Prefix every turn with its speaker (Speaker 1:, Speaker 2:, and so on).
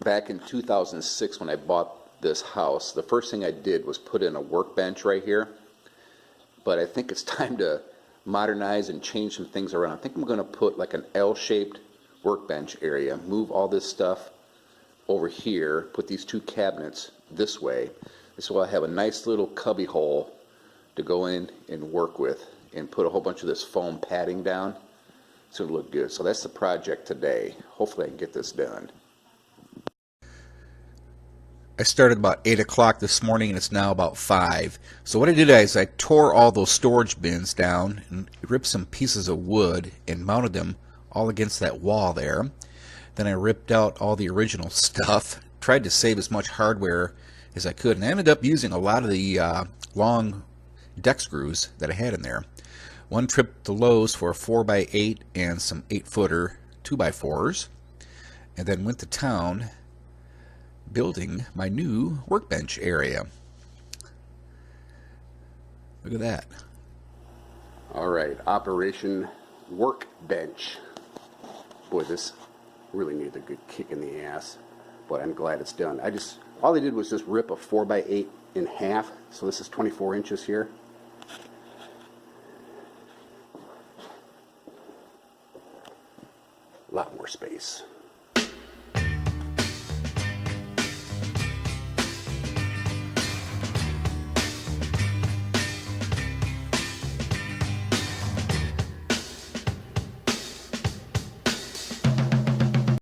Speaker 1: Back in 2006 when I bought this house, the first thing I did was put in a workbench right here. But I think it's time to modernize and change some things around. I think I'm going to put like an L-shaped workbench area, move all this stuff over here, put these two cabinets this way. This will have a nice little cubby hole to go in and work with, and put a whole bunch of this foam padding down. So it'll look good. So that's the project today. Hopefully I can get this done.
Speaker 2: I started about 8 o'clock this morning and it's now about 5. So what I did is I tore all those storage bins down and ripped some pieces of wood and mounted them all against that wall there. Then I ripped out all the original stuff, tried to save as much hardware as I could, and I ended up using a lot of the long deck screws that I had in there. One trip to Lowe's for a 4x8 and some 8-footer 2x4s, and then went to town building my new workbench area. Look at that.
Speaker 1: All right, Operation Workbench. Boy, this really needs a good kick in the ass, but I'm glad it's done. All I did was just rip a 4x8 in half, so this is 24 inches here. A lot more space.